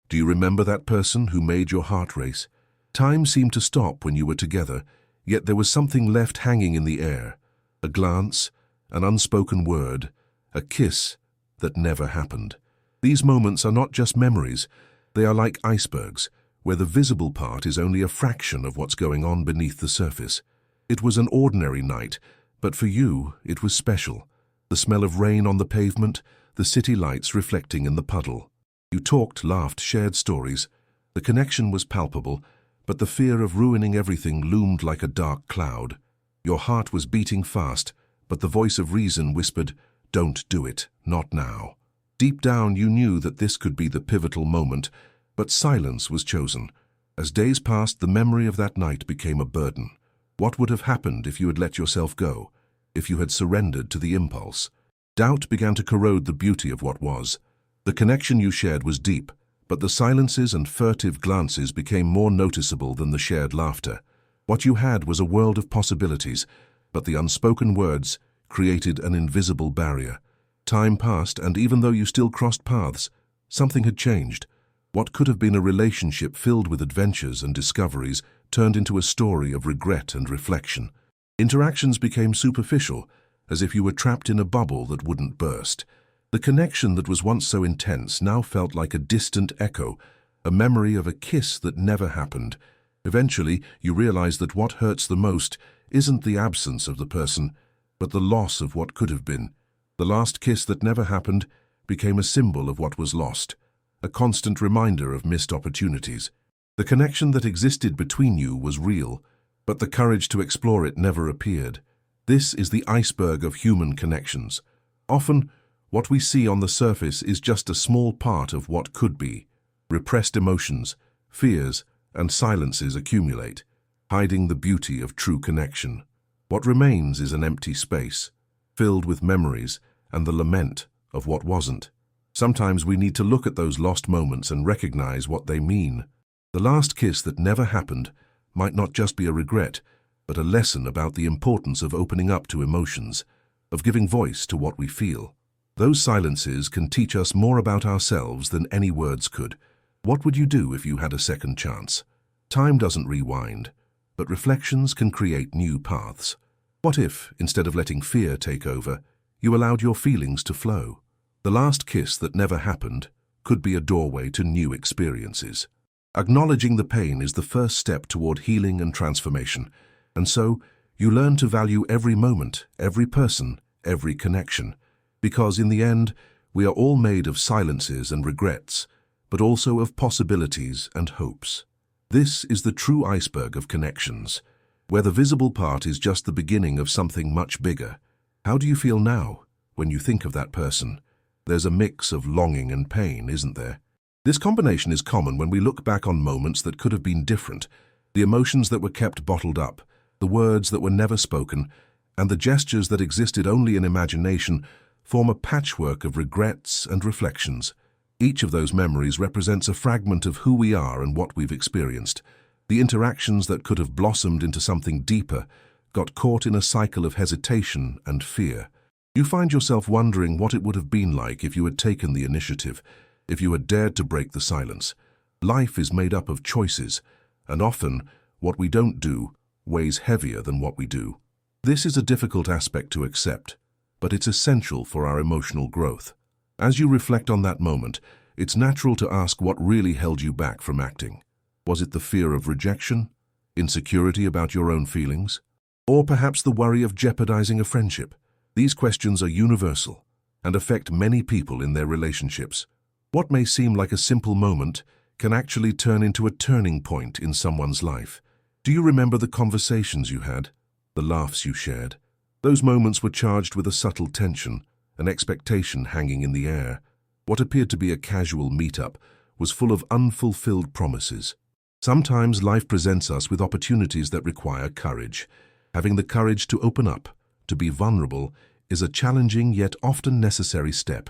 Do you remember that person who made your heart race? Time seemed to stop when you were together, yet there was something left hanging in the air. A glance, an unspoken word, a kiss that never happened. These moments are not just memories, they are like icebergs, where the visible part is only a fraction of what's going on beneath the surface. It was an ordinary night, but for you, it was special. The smell of rain on the pavement, the city lights reflecting in the puddle. You talked, laughed, shared stories. The connection was palpable, but the fear of ruining everything loomed like a dark cloud. Your heart was beating fast, but the voice of reason whispered, "Don't do it, not now." Deep down you knew that this could be the pivotal moment, but silence was chosen. As days passed, the memory of that night became a burden. What would have happened if you had let yourself go, if you had surrendered to the impulse? Doubt began to corrode the beauty of what was. The connection you shared was deep, but the silences and furtive glances became more noticeable than the shared laughter. What you had was a world of possibilities, but the unspoken words created an invisible barrier. Time passed, and even though you still crossed paths, something had changed. What could have been a relationship filled with adventures and discoveries turned into a story of regret and reflection. Interactions became superficial, as if you were trapped in a bubble that wouldn't burst. The connection that was once so intense now felt like a distant echo, a memory of a kiss that never happened. Eventually, you realized that what hurts the most isn't the absence of the person, but the loss of what could have been. The last kiss that never happened became a symbol of what was lost, a constant reminder of missed opportunities. The connection that existed between you was real, but the courage to explore it never appeared. This is the iceberg of human connections. Often, what we see on the surface is just a small part of what could be. Repressed emotions, fears, and silences accumulate, hiding the beauty of true connection. What remains is an empty space, filled with memories and the lament of what wasn't. Sometimes we need to look at those lost moments and recognize what they mean. The last kiss that never happened might not just be a regret, but a lesson about the importance of opening up to emotions, of giving voice to what we feel. Those silences can teach us more about ourselves than any words could. What would you do if you had a second chance? Time doesn't rewind, but reflections can create new paths. What if, instead of letting fear take over, you allowed your feelings to flow? The last kiss that never happened could be a doorway to new experiences. Acknowledging the pain is the first step toward healing and transformation, and so you learn to value every moment, every person, every connection, because in the end, we are all made of silences and regrets, but also of possibilities and hopes. This is the true iceberg of connections, where the visible part is just the beginning of something much bigger. How do you feel now when you think of that person? There's a mix of longing and pain, isn't there? This combination is common when we look back on moments that could have been different, the emotions that were kept bottled up, the words that were never spoken, and the gestures that existed only in imagination form a patchwork of regrets and reflections. Each of those memories represents a fragment of who we are and what we've experienced. The interactions that could have blossomed into something deeper got caught in a cycle of hesitation and fear. You find yourself wondering what it would have been like if you had taken the initiative, if you had dared to break the silence. Life is made up of choices, and often what we don't do weighs heavier than what we do. This is a difficult aspect to accept, but it's essential for our emotional growth. As you reflect on that moment, it's natural to ask what really held you back from acting. Was it the fear of rejection, insecurity about your own feelings, or perhaps the worry of jeopardizing a friendship? These questions are universal and affect many people in their relationships. What may seem like a simple moment can actually turn into a turning point in someone's life. Do you remember the conversations you had, the laughs you shared? Those moments were charged with a subtle tension, an expectation hanging in the air. What appeared to be a casual meetup was full of unfulfilled promises. Sometimes life presents us with opportunities that require courage. Having the courage to open up, to be vulnerable, is a challenging yet often necessary step.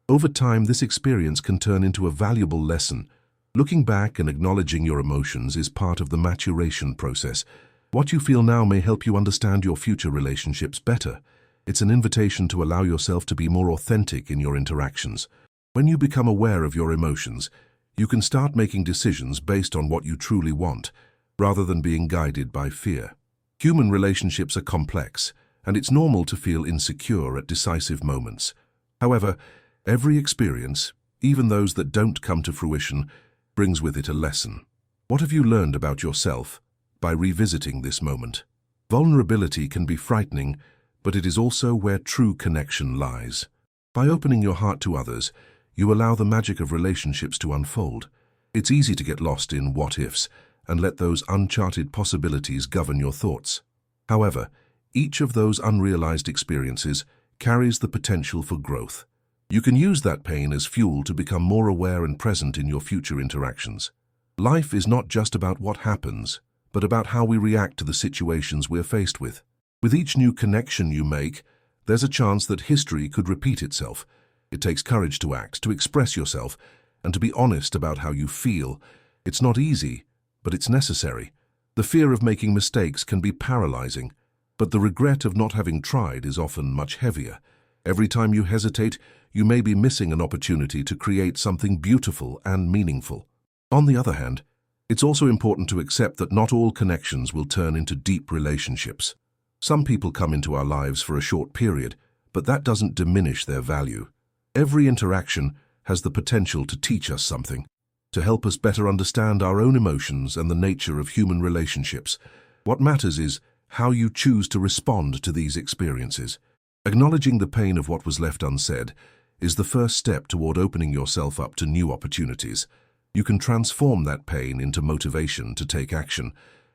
Over time, this experience can turn into a valuable lesson. Looking back and acknowledging your emotions is part of the maturation process. What you feel now may help you understand your future relationships better. It's an invitation to allow yourself to be more authentic in your interactions. When you become aware of your emotions, You can start making decisions based on what you truly want, rather than being guided by fear. Human relationships are complex, and it's normal to feel insecure at decisive moments. However, every experience, even those that don't come to fruition, brings with it a lesson. What have you learned about yourself by revisiting this moment? Vulnerability can be frightening, but it is also where true connection lies. By opening your heart to others, you allow the magic of relationships to unfold. It's easy to get lost in what-ifs and let those uncharted possibilities govern your thoughts. However, each of those unrealized experiences carries the potential for growth. You can use that pain as fuel to become more aware and present in your future interactions. Life is not just about what happens, but about how we react to the situations we're faced with. With each new connection you make, there's a chance that history could repeat itself. It takes courage to act, to express yourself, and to be honest about how you feel. It's not easy, but it's necessary. The fear of making mistakes can be paralyzing, but the regret of not having tried is often much heavier. Every time you hesitate, you may be missing an opportunity to create something beautiful and meaningful. On the other hand, it's also important to accept that not all connections will turn into deep relationships. Some people come into our lives for a short period, but that doesn't diminish their value. Every interaction has the potential to teach us something, to help us better understand our own emotions and the nature of human relationships. What matters is how you choose to respond to these experiences. Acknowledging the pain of what was left unsaid is the first step toward opening yourself up to new opportunities. You can transform that pain into motivation to take action.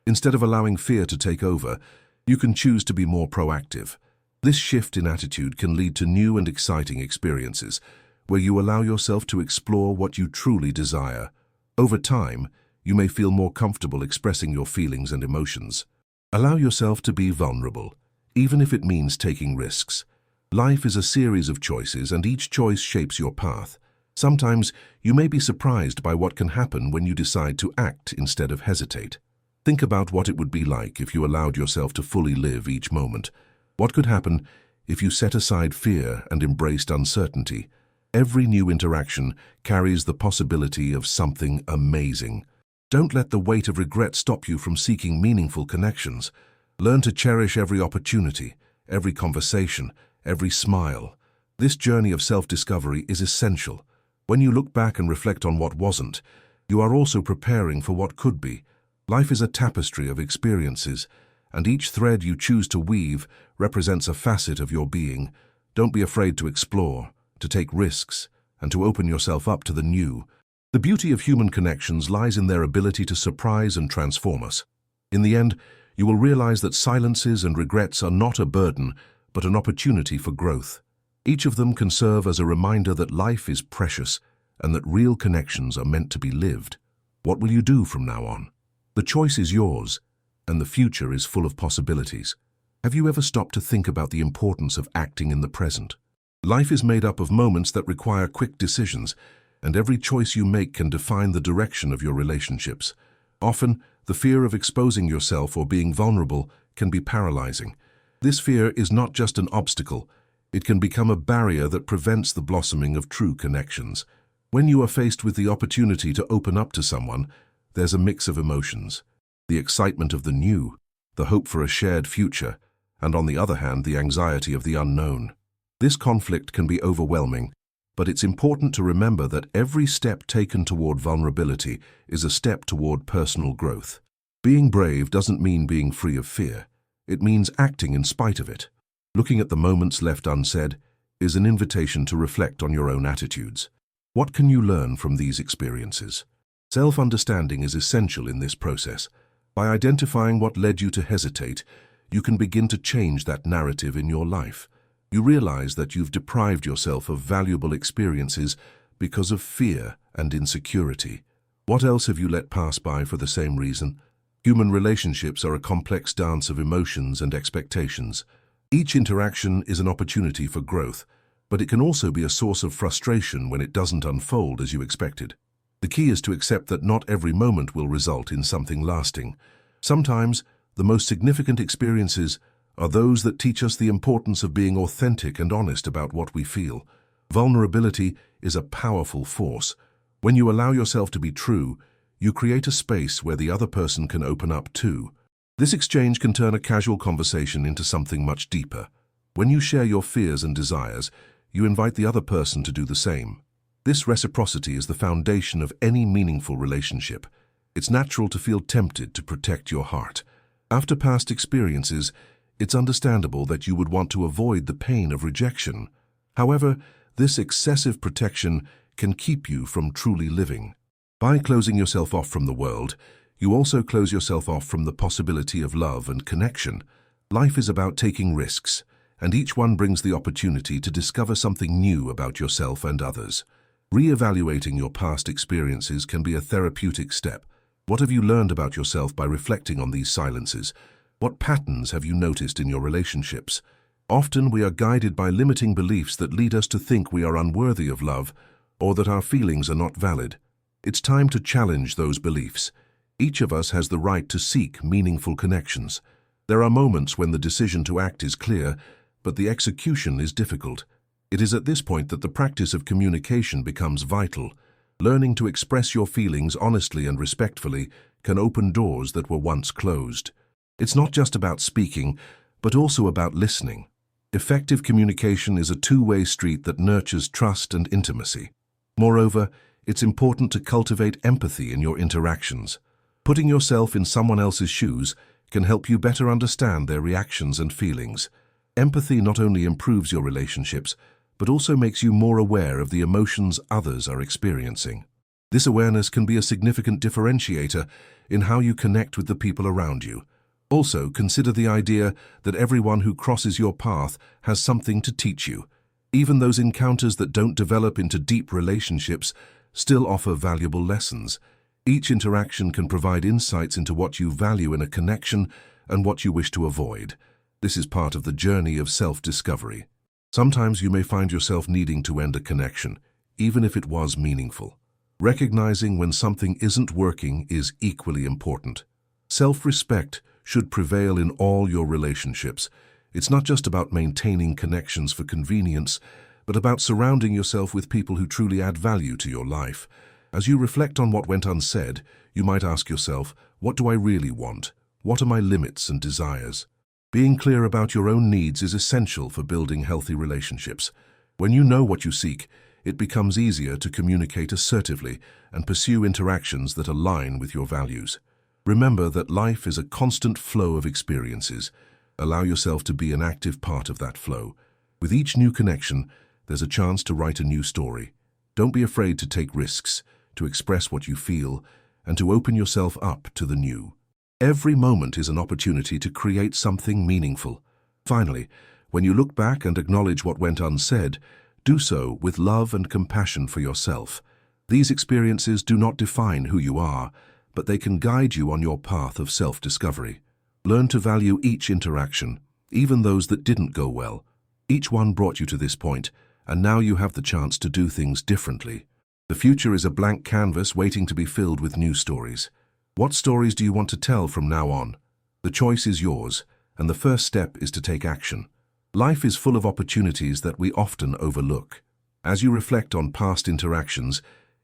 Instead of allowing fear to take over, you can choose to be more proactive. This shift in attitude can lead to new and exciting experiences, where you allow yourself to explore what you truly desire. Over time, you may feel more comfortable expressing your feelings and emotions. Allow yourself to be vulnerable, even if it means taking risks. Life is a series of choices, and each choice shapes your path. Sometimes you may be surprised by what can happen when you decide to act instead of hesitate. Think about what it would be like if you allowed yourself to fully live each moment. What could happen if you set aside fear and embraced uncertainty? Every new interaction carries the possibility of something amazing. Don't let the weight of regret stop you from seeking meaningful connections. Learn to cherish every opportunity, every conversation, every smile. This journey of self-discovery is essential. When you look back and reflect on what wasn't, you are also preparing for what could be. Life is a tapestry of experiences, and each thread you choose to weave represents a facet of your being. Don't be afraid to explore, to take risks, and to open yourself up to the new. The beauty of human connections lies in their ability to surprise and transform us. In the end, you will realize that silences and regrets are not a burden, but an opportunity for growth. Each of them can serve as a reminder that life is precious and that real connections are meant to be lived. What will you do from now on? The choice is yours, and the future is full of possibilities. Have you ever stopped to think about the importance of acting in the present? Life is made up of moments that require quick decisions, and every choice you make can define the direction of your relationships. Often, the fear of exposing yourself or being vulnerable can be paralyzing. This fear is not just an obstacle, it can become a barrier that prevents the blossoming of true connections. When you are faced with the opportunity to open up to someone, there's a mix of emotions. The excitement of the new, the hope for a shared future, and on the other hand, the anxiety of the unknown. This conflict can be overwhelming, but it's important to remember that every step taken toward vulnerability is a step toward personal growth. Being brave doesn't mean being free of fear. It means acting in spite of it. Looking at the moments left unsaid is an invitation to reflect on your own attitudes. What can you learn from these experiences? Self-understanding is essential in this process. By identifying what led you to hesitate, you can begin to change that narrative in your life. You realize that you've deprived yourself of valuable experiences because of fear and insecurity. What else have you let pass by for the same reason? Human relationships are a complex dance of emotions and expectations. Each interaction is an opportunity for growth, but it can also be a source of frustration when it doesn't unfold as you expected. The key is to accept that not every moment will result in something lasting. Sometimes, the most significant experiences are those that teach us the importance of being authentic and honest about what we feel. Vulnerability is a powerful force, When you allow yourself to be true, you create a space where the other person can open up too. This exchange can turn a casual conversation into something much deeper. When you share your fears and desires, you invite the other person to do the same. This reciprocity is the foundation of any meaningful relationship. It's natural to feel tempted to protect your heart. After past experiences, it's understandable that you would want to avoid the pain of rejection. However, this excessive protection can keep you from truly living. By closing yourself off from the world, you also close yourself off from the possibility of love and connection. Life is about taking risks, and each one brings the opportunity to discover something new about yourself and others. Re-evaluating your past experiences can be a therapeutic step. What have you learned about yourself by reflecting on these silences? What patterns have you noticed in your relationships? Often we are guided by limiting beliefs that lead us to think we are unworthy of love or that our feelings are not valid. It's time to challenge those beliefs. Each of us has the right to seek meaningful connections. There are moments when the decision to act is clear, but the execution is difficult. It is at this point that the practice of communication becomes vital. Learning to express your feelings honestly and respectfully can open doors that were once closed. It's not just about speaking, but also about listening. Effective communication is a two-way street that nurtures trust and intimacy. Moreover, it's important to cultivate empathy in your interactions. Putting yourself in someone else's shoes can help you better understand their reactions and feelings. Empathy not only improves your relationships, but also makes you more aware of the emotions others are experiencing. This awareness can be a significant differentiator in how you connect with the people around you. Also, consider the idea that everyone who crosses your path has something to teach you. Even those encounters that don't develop into deep relationships still offer valuable lessons. Each interaction can provide insights into what you value in a connection and what you wish to avoid. This is part of the journey of self-discovery. Sometimes you may find yourself needing to end a connection, even if it was meaningful. Recognizing when something isn't working is equally important. Self-respect should prevail in all your relationships. It's not just about maintaining connections for convenience, but about surrounding yourself with people who truly add value to your life. As you reflect on what went unsaid, you might ask yourself, what do I really want? What are my limits and desires? Being clear about your own needs is essential for building healthy relationships. When you know what you seek, it becomes easier to communicate assertively and pursue interactions that align with your values. Remember that life is a constant flow of experiences. Allow yourself to be an active part of that flow. With each new connection, there's a chance to write a new story. Don't be afraid to take risks, to express what you feel, and to open yourself up to the new. Every moment is an opportunity to create something meaningful. Finally, when you look back and acknowledge what went unsaid, do so with love and compassion for yourself. These experiences do not define who you are, but they can guide you on your path of self-discovery. Learn to value each interaction, even those that didn't go well. Each one brought you to this point, and now you have the chance to do things differently. The future is a blank canvas waiting to be filled with new stories. What stories do you want to tell from now on? The choice is yours, and the first step is to take action. Life is full of opportunities that we often overlook. As you reflect on past interactions,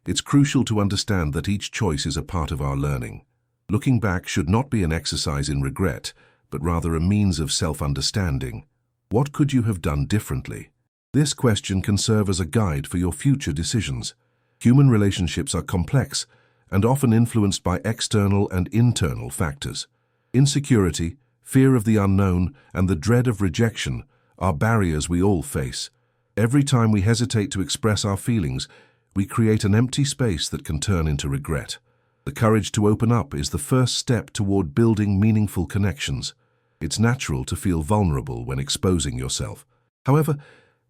it's crucial to understand that each choice is a part of our learning. Looking back should not be an exercise in regret, but rather a means of self-understanding. What could you have done differently? This question can serve as a guide for your future decisions. Human relationships are complex and often influenced by external and internal factors. Insecurity, fear of the unknown, and the dread of rejection are barriers we all face. Every time we hesitate to express our feelings, we create an empty space that can turn into regret. The courage to open up is the first step toward building meaningful connections. It's natural to feel vulnerable when exposing yourself. However,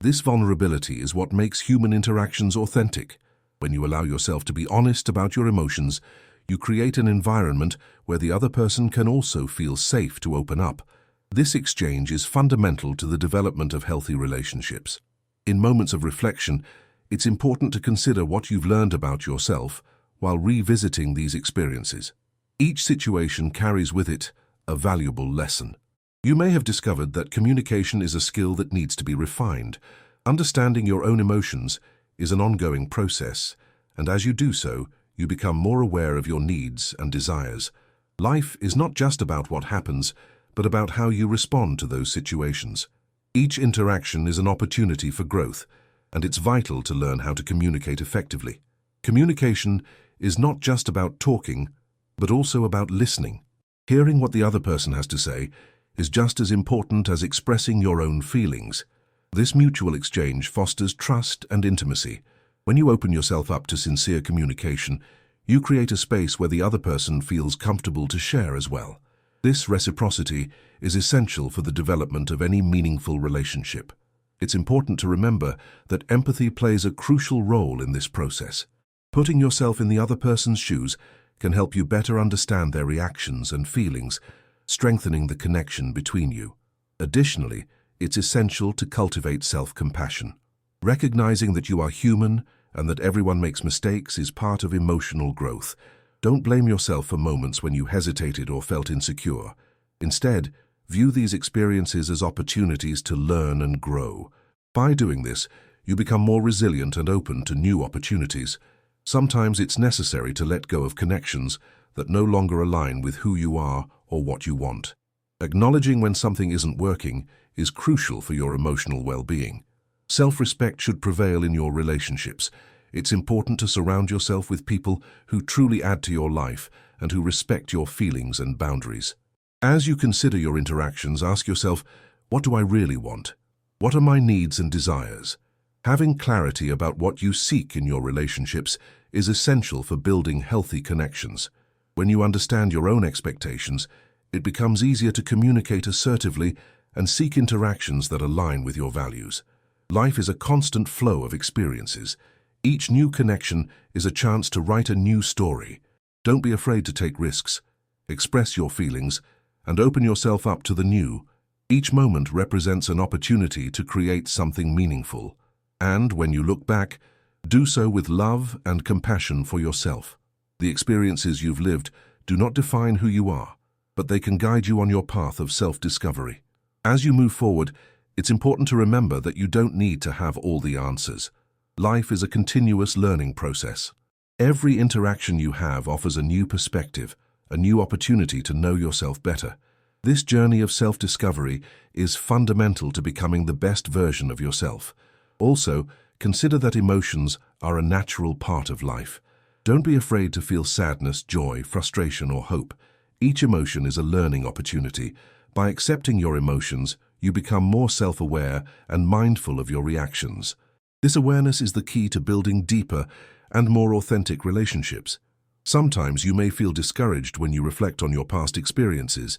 this vulnerability is what makes human interactions authentic. When you allow yourself to be honest about your emotions, you create an environment where the other person can also feel safe to open up. This exchange is fundamental to the development of healthy relationships. In moments of reflection, it's important to consider what you've learned about yourself while revisiting these experiences. Each situation carries with it a valuable lesson. You may have discovered that communication is a skill that needs to be refined. Understanding your own emotions is an ongoing process, and as you do so, you become more aware of your needs and desires. Life is not just about what happens, but about how you respond to those situations. Each interaction is an opportunity for growth, and it's vital to learn how to communicate effectively. Communication is not just about talking, but also about listening. Hearing what the other person has to say is just as important as expressing your own feelings. This mutual exchange fosters trust and intimacy. When you open yourself up to sincere communication, you create a space where the other person feels comfortable to share as well. This reciprocity is essential for the development of any meaningful relationship. It's important to remember that empathy plays a crucial role in this process. Putting yourself in the other person's shoes can help you better understand their reactions and feelings, strengthening the connection between you. Additionally, it's essential to cultivate self-compassion. Recognizing that you are human and that everyone makes mistakes is part of emotional growth. Don't blame yourself for moments when you hesitated or felt insecure. Instead, view these experiences as opportunities to learn and grow. By doing this, you become more resilient and open to new opportunities. Sometimes it's necessary to let go of connections that no longer align with who you are or what you want. Acknowledging when something isn't working is crucial for your emotional well-being. Self-respect should prevail in your relationships. It's important to surround yourself with people who truly add to your life and who respect your feelings and boundaries. As you consider your interactions, ask yourself, what do I really want? What are my needs and desires? Having clarity about what you seek in your relationships is essential for building healthy connections. When you understand your own expectations, it becomes easier to communicate assertively and seek interactions that align with your values. Life is a constant flow of experiences. Each new connection is a chance to write a new story. Don't be afraid to take risks. Express your feelings and open yourself up to the new. Each moment represents an opportunity to create something meaningful. And when you look back, do so with love and compassion for yourself. The experiences you've lived do not define who you are, but they can guide you on your path of self-discovery. As you move forward, it's important to remember that you don't need to have all the answers. Life is a continuous learning process. Every interaction you have offers a new perspective, a new opportunity to know yourself better. This journey of self-discovery is fundamental to becoming the best version of yourself. Also, consider that emotions are a natural part of life. Don't be afraid to feel sadness, joy, frustration, or hope. Each emotion is a learning opportunity. By accepting your emotions, you become more self-aware and mindful of your reactions. This awareness is the key to building deeper and more authentic relationships. Sometimes you may feel discouraged when you reflect on your past experiences.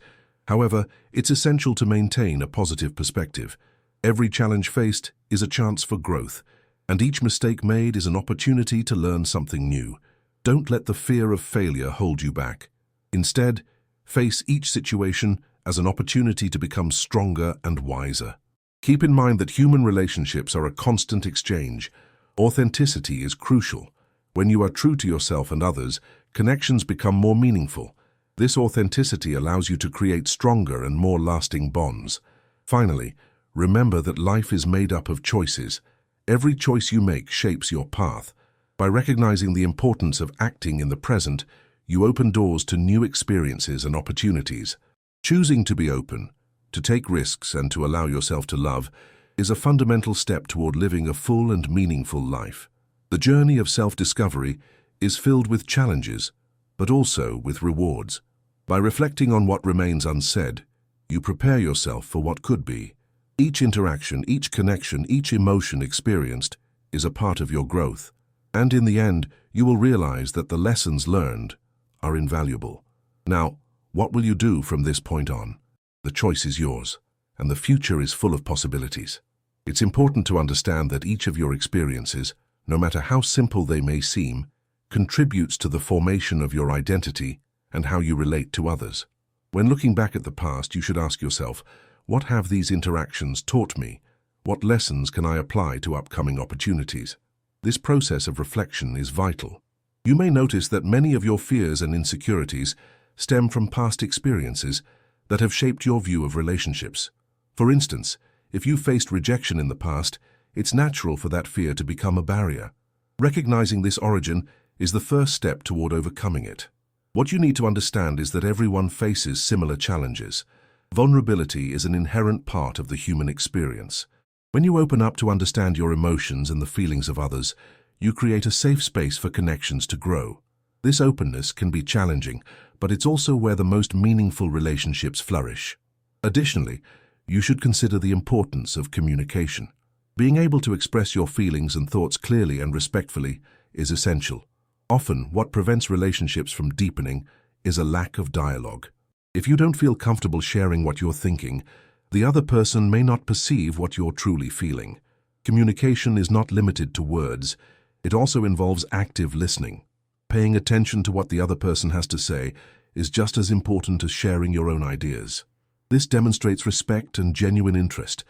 However, it's essential to maintain a positive perspective. Every challenge faced is a chance for growth, and each mistake made is an opportunity to learn something new. Don't let the fear of failure hold you back. Instead, face each situation as an opportunity to become stronger and wiser. Keep in mind that human relationships are a constant exchange. Authenticity is crucial. When you are true to yourself and others, connections become more meaningful. This authenticity allows you to create stronger and more lasting bonds. Finally, remember that life is made up of choices. Every choice you make shapes your path. By recognizing the importance of acting in the present, you open doors to new experiences and opportunities. Choosing to be open, to take risks, and to allow yourself to love is a fundamental step toward living a full and meaningful life. The journey of self-discovery is filled with challenges, but also with rewards. By reflecting on what remains unsaid, you prepare yourself for what could be. Each interaction, each connection, each emotion experienced is a part of your growth. And in the end, you will realize that the lessons learned are invaluable. Now, what will you do from this point on? The choice is yours, and the future is full of possibilities. It's important to understand that each of your experiences, no matter how simple they may seem, contributes to the formation of your identity and how you relate to others. When looking back at the past, you should ask yourself, what have these interactions taught me? What lessons can I apply to upcoming opportunities? This process of reflection is vital. You may notice that many of your fears and insecurities stem from past experiences that have shaped your view of relationships. For instance, if you faced rejection in the past, it's natural for that fear to become a barrier. Recognizing this origin is the first step toward overcoming it. What you need to understand is that everyone faces similar challenges. Vulnerability is an inherent part of the human experience. When you open up to understand your emotions and the feelings of others, you create a safe space for connections to grow. This openness can be challenging, but it's also where the most meaningful relationships flourish. Additionally, you should consider the importance of communication. Being able to express your feelings and thoughts clearly and respectfully is essential. Often, what prevents relationships from deepening is a lack of dialogue. If you don't feel comfortable sharing what you're thinking, the other person may not perceive what you're truly feeling. Communication is not limited to words. It also involves active listening. Paying attention to what the other person has to say is just as important as sharing your own ideas. This demonstrates respect and genuine interest,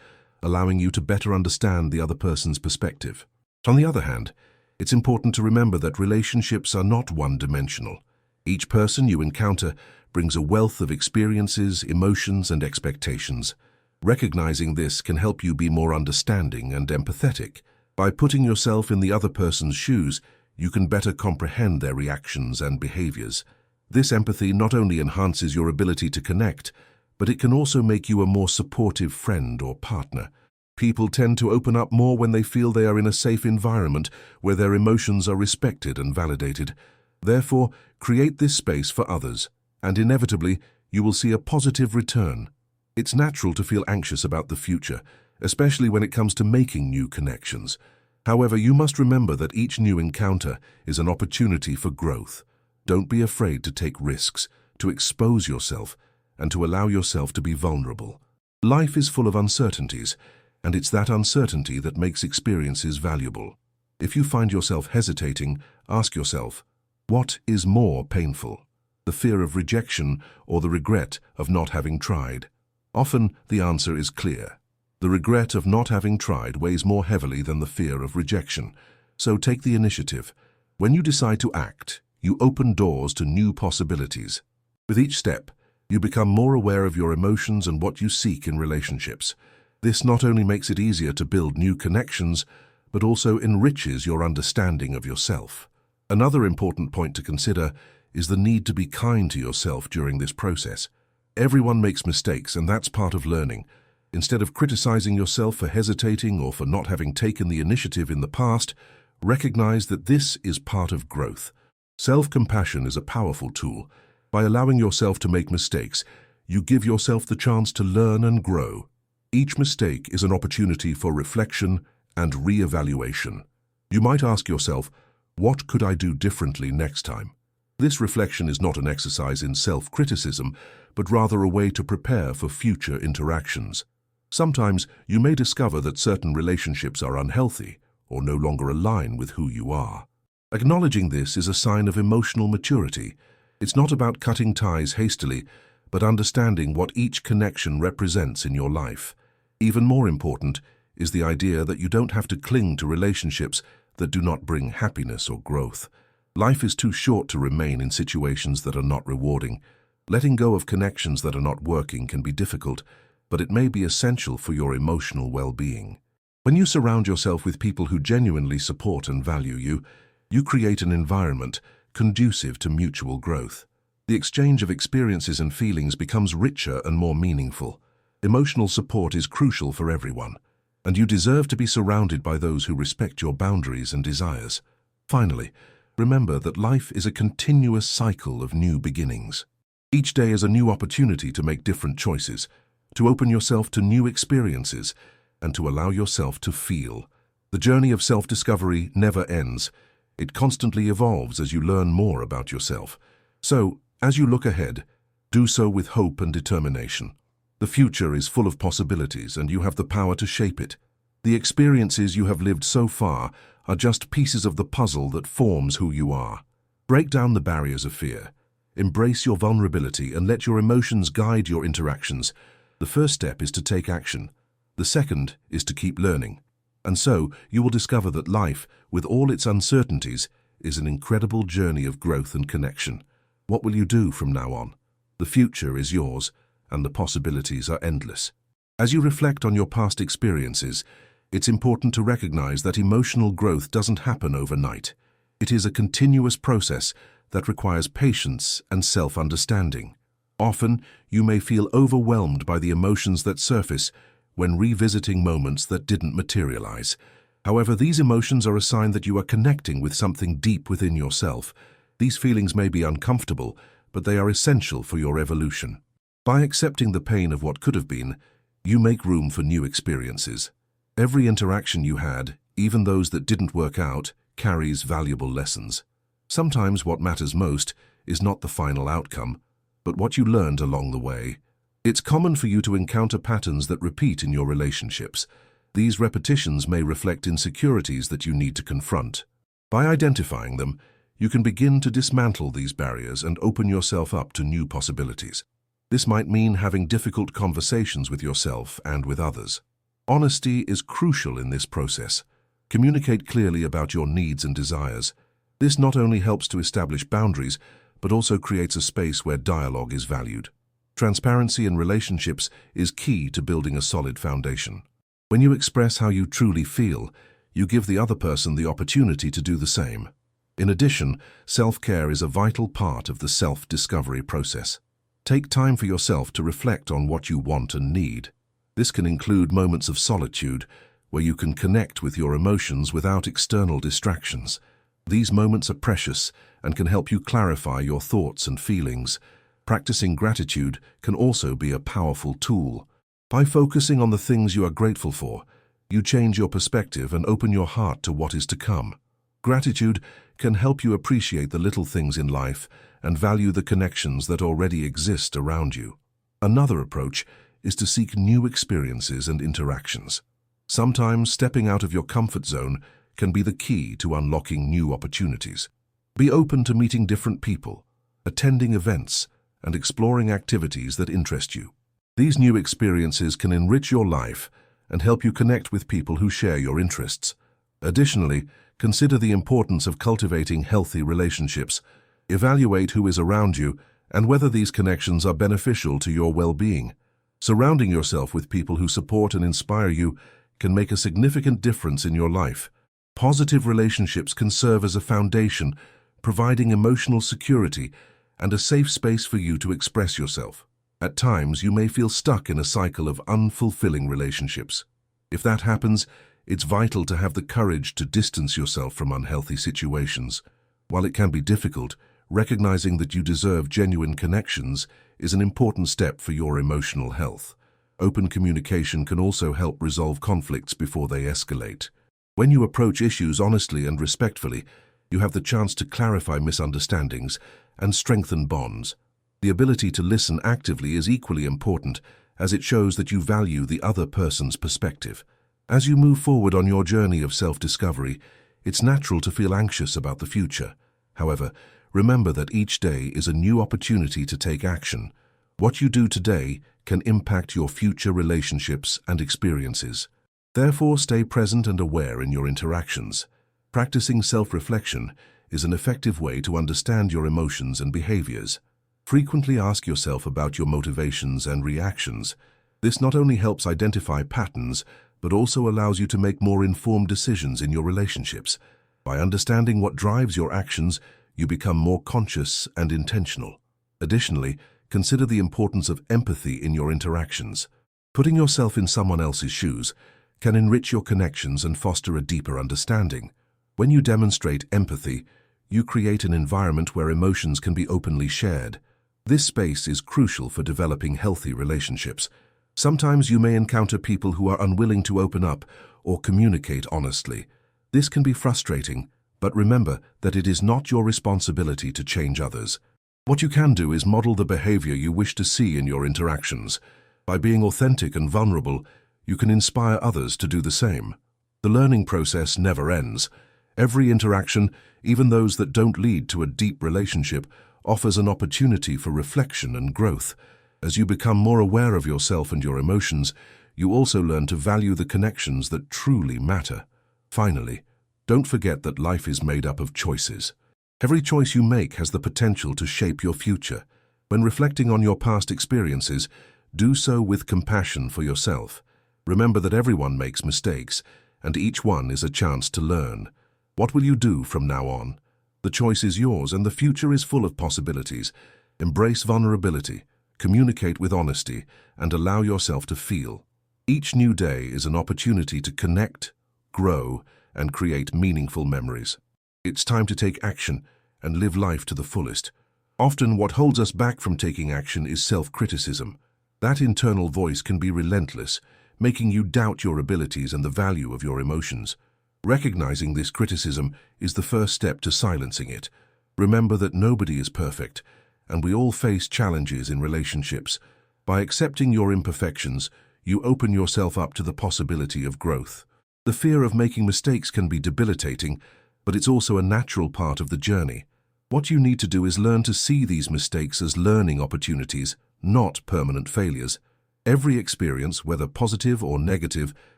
allowing you to better understand the other person's perspective. On the other hand, it's important to remember that relationships are not one-dimensional. Each person you encounter brings a wealth of experiences, emotions, and expectations. Recognizing this can help you be more understanding and empathetic. By putting yourself in the other person's shoes, you can better comprehend their reactions and behaviors. This empathy not only enhances your ability to connect, but it can also make you a more supportive friend or partner. People tend to open up more when they feel they are in a safe environment where their emotions are respected and validated. Therefore, create this space for others, and inevitably, you will see a positive return. It's natural to feel anxious about the future, especially when it comes to making new connections. However, you must remember that each new encounter is an opportunity for growth. Don't be afraid to take risks, to expose yourself, and to allow yourself to be vulnerable. Life is full of uncertainties, and it's that uncertainty that makes experiences valuable. If you find yourself hesitating, ask yourself, what is more painful? The fear of rejection or the regret of not having tried? Often, the answer is clear. The regret of not having tried weighs more heavily than the fear of rejection. So take the initiative. When you decide to act, you open doors to new possibilities. With each step, you become more aware of your emotions and what you seek in relationships. This not only makes it easier to build new connections, but also enriches your understanding of yourself. Another important point to consider is the need to be kind to yourself during this process. Everyone makes mistakes, and that's part of learning. Instead of criticizing yourself for hesitating or for not having taken the initiative in the past, recognize that this is part of growth. Self-compassion is a powerful tool. By allowing yourself to make mistakes, you give yourself the chance to learn and grow. Each mistake is an opportunity for reflection and re-evaluation. You might ask yourself, what could I do differently next time? This reflection is not an exercise in self-criticism, but rather a way to prepare for future interactions. Sometimes you may discover that certain relationships are unhealthy or no longer align with who you are. Acknowledging this is a sign of emotional maturity. It's not about cutting ties hastily, but understanding what each connection represents in your life. Even more important is the idea that you don't have to cling to relationships that do not bring happiness or growth. Life is too short to remain in situations that are not rewarding. Letting go of connections that are not working can be difficult, but it may be essential for your emotional well-being. When you surround yourself with people who genuinely support and value you, you create an environment conducive to mutual growth. The exchange of experiences and feelings becomes richer and more meaningful. Emotional support is crucial for everyone, and you deserve to be surrounded by those who respect your boundaries and desires. Finally, remember that life is a continuous cycle of new beginnings. Each day is a new opportunity to make different choices, to open yourself to new experiences, and to allow yourself to feel. The journey of self-discovery never ends. It constantly evolves as you learn more about yourself. So, as you look ahead, do so with hope and determination. The future is full of possibilities, and you have the power to shape it. The experiences you have lived so far are just pieces of the puzzle that forms who you are. Break down the barriers of fear. Embrace your vulnerability and let your emotions guide your interactions. The first step is to take action. The second is to keep learning. And so, you will discover that life, with all its uncertainties, is an incredible journey of growth and connection. What will you do from now on? The future is yours, and the possibilities are endless. As you reflect on your past experiences, It's important to recognize that emotional growth doesn't happen overnight. It is a continuous process that requires patience and self-understanding. Often, you may feel overwhelmed by the emotions that surface when revisiting moments that didn't materialize. However, these emotions are a sign that you are connecting with something deep within yourself. These feelings may be uncomfortable, but they are essential for your evolution. By accepting the pain of what could have been, you make room for new experiences. Every interaction you had, even those that didn't work out, carries valuable lessons. Sometimes what matters most is not the final outcome, but what you learned along the way. It's common for you to encounter patterns that repeat in your relationships. These repetitions may reflect insecurities that you need to confront. By identifying them, you can begin to dismantle these barriers and open yourself up to new possibilities. This might mean having difficult conversations with yourself and with others. Honesty is crucial in this process. Communicate clearly about your needs and desires. This not only helps to establish boundaries, but also creates a space where dialogue is valued. Transparency in relationships is key to building a solid foundation. When you express how you truly feel, you give the other person the opportunity to do the same. In addition, self-care is a vital part of the self-discovery process. Take time for yourself to reflect on what you want and need. This can include moments of solitude, where you can connect with your emotions without external distractions. These moments are precious and can help you clarify your thoughts and feelings. Practicing gratitude can also be a powerful tool. By focusing on the things you are grateful for, you change your perspective and open your heart to what is to come. Gratitude can help you appreciate the little things in life and value the connections that already exist around you. Another approach is to seek new experiences and interactions. Sometimes stepping out of your comfort zone can be the key to unlocking new opportunities. Be open to meeting different people, attending events, and exploring activities that interest you. These new experiences can enrich your life and help you connect with people who share your interests. Additionally, consider the importance of cultivating healthy relationships. Evaluate who is around you and whether these connections are beneficial to your well-being. Surrounding yourself with people who support and inspire you can make a significant difference in your life. Positive relationships can serve as a foundation, providing emotional security and a safe space for you to express yourself. At times, you may feel stuck in a cycle of unfulfilling relationships. If that happens, it's vital to have the courage to distance yourself from unhealthy situations. While it can be difficult, recognizing that you deserve genuine connections is an important step for your emotional health. Open communication can also help resolve conflicts before they escalate. When you approach issues honestly and respectfully, you have the chance to clarify misunderstandings and strengthen bonds. The ability to listen actively is equally important, as it shows that you value the other person's perspective. As you move forward on your journey of self-discovery, it's natural to feel anxious about the future. However, remember that each day is a new opportunity to take action. What you do today can impact your future relationships and experiences. Therefore, stay present and aware in your interactions. Practicing self-reflection is an effective way to understand your emotions and behaviors. Frequently ask yourself about your motivations and reactions. This not only helps identify patterns, but also allows you to make more informed decisions in your relationships. By understanding what drives your actions, you become more conscious and intentional. Additionally, consider the importance of empathy in your interactions. Putting yourself in someone else's shoes can enrich your connections and foster a deeper understanding. When you demonstrate empathy, you create an environment where emotions can be openly shared. This space is crucial for developing healthy relationships. Sometimes you may encounter people who are unwilling to open up or communicate honestly. This can be frustrating, but remember that it is not your responsibility to change others. What you can do is model the behavior you wish to see in your interactions. By being authentic and vulnerable, you can inspire others to do the same. The learning process never ends. Every interaction, even those that don't lead to a deep relationship, offers an opportunity for reflection and growth. As you become more aware of yourself and your emotions, you also learn to value the connections that truly matter. Finally, don't forget that life is made up of choices. Every choice you make has the potential to shape your future. When reflecting on your past experiences, do so with compassion for yourself. Remember that everyone makes mistakes, and each one is a chance to learn. What will you do from now on? The choice is yours, and the future is full of possibilities. Embrace vulnerability, communicate with honesty, and allow yourself to feel. Each new day is an opportunity to connect, grow, and create meaningful memories. It's time to take action and live life to the fullest. Often what holds us back from taking action is self-criticism. That internal voice can be relentless, making you doubt your abilities and the value of your emotions. Recognizing this criticism is the first step to silencing it. Remember that nobody is perfect, and we all face challenges in relationships. By accepting your imperfections, you open yourself up to the possibility of growth. The fear of making mistakes can be debilitating, but it's also a natural part of the journey. What you need to do is learn to see these mistakes as learning opportunities, not permanent failures. Every experience, whether positive or negative,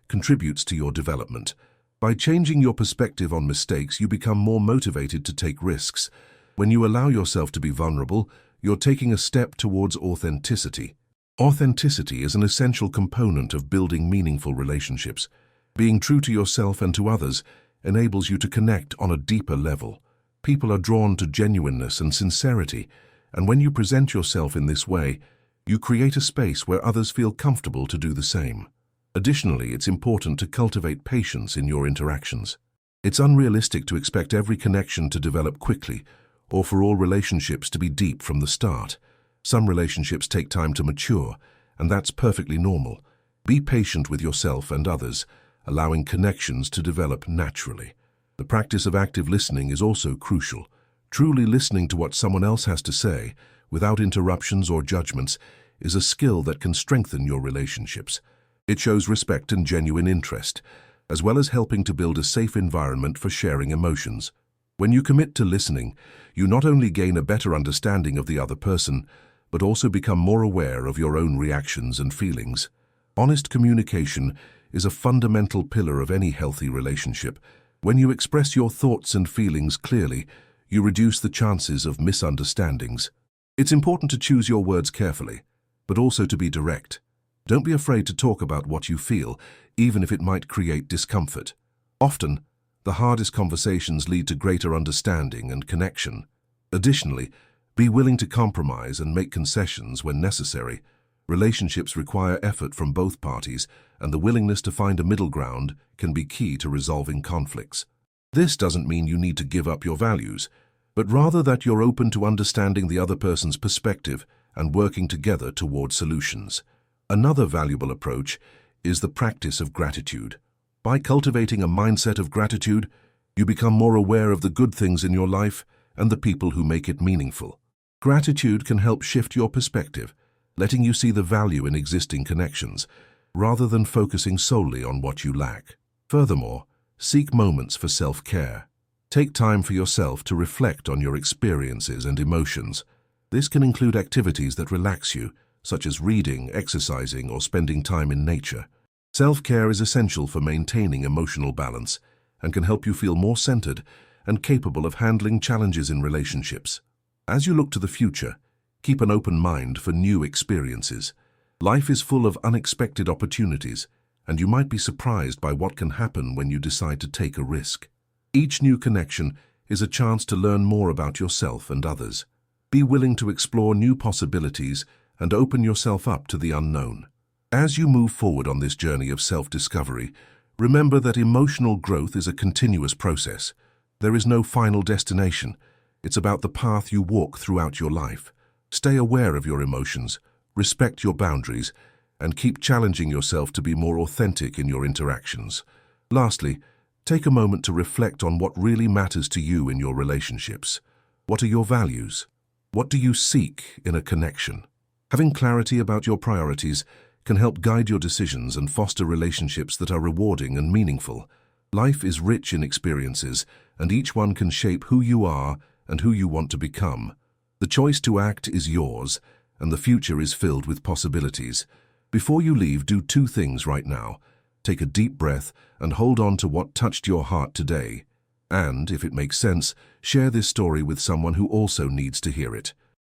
contributes to your development. By changing your perspective on mistakes, you become more motivated to take risks. When you allow yourself to be vulnerable, you're taking a step towards authenticity. Authenticity is an essential component of building meaningful relationships. Being true to yourself and to others enables you to connect on a deeper level. People are drawn to genuineness and sincerity, and when you present yourself in this way, you create a space where others feel comfortable to do the same. Additionally, it's important to cultivate patience in your interactions. It's unrealistic to expect every connection to develop quickly, or for all relationships to be deep from the start. Some relationships take time to mature, and that's perfectly normal. Be patient with yourself and others, allowing connections to develop naturally. The practice of active listening is also crucial. Truly listening to what someone else has to say, without interruptions or judgments, is a skill that can strengthen your relationships. It shows respect and genuine interest, as well as helping to build a safe environment for sharing emotions. When you commit to listening, you not only gain a better understanding of the other person, but also become more aware of your own reactions and feelings. Honest communication is a fundamental pillar of any healthy relationship. When you express your thoughts and feelings clearly, you reduce the chances of misunderstandings. It's important to choose your words carefully, but also to be direct. Don't be afraid to talk about what you feel, even if it might create discomfort. Often, the hardest conversations lead to greater understanding and connection. Additionally, be willing to compromise and make concessions when necessary. Relationships require effort from both parties, and the willingness to find a middle ground can be key to resolving conflicts. This doesn't mean you need to give up your values, but rather that you're open to understanding the other person's perspective and working together toward solutions. Another valuable approach is the practice of gratitude. By cultivating a mindset of gratitude, you become more aware of the good things in your life and the people who make it meaningful. Gratitude can help shift your perspective, letting you see the value in existing connections, rather than focusing solely on what you lack. Furthermore, seek moments for self-care. Take time for yourself to reflect on your experiences and emotions. This can include activities that relax you, such as reading, exercising, or spending time in nature. Self-care is essential for maintaining emotional balance and can help you feel more centered and capable of handling challenges in relationships. As you look to the future, keep an open mind for new experiences. Life is full of unexpected opportunities, and you might be surprised by what can happen when you decide to take a risk. Each new connection is a chance to learn more about yourself and others. Be willing to explore new possibilities and open yourself up to the unknown. As you move forward on this journey of self-discovery, remember that emotional growth is a continuous process. There is no final destination. It's about the path you walk throughout your life. Stay aware of your emotions, respect your boundaries, and keep challenging yourself to be more authentic in your interactions. Lastly, take a moment to reflect on what really matters to you in your relationships. What are your values? What do you seek in a connection? Having clarity about your priorities can help guide your decisions and foster relationships that are rewarding and meaningful. Life is rich in experiences, and each one can shape who you are and who you want to become. The choice to act is yours, and the future is filled with possibilities. Before you leave, do two things right now. Take a deep breath and hold on to what touched your heart today. And, if it makes sense, share this story with someone who also needs to hear it.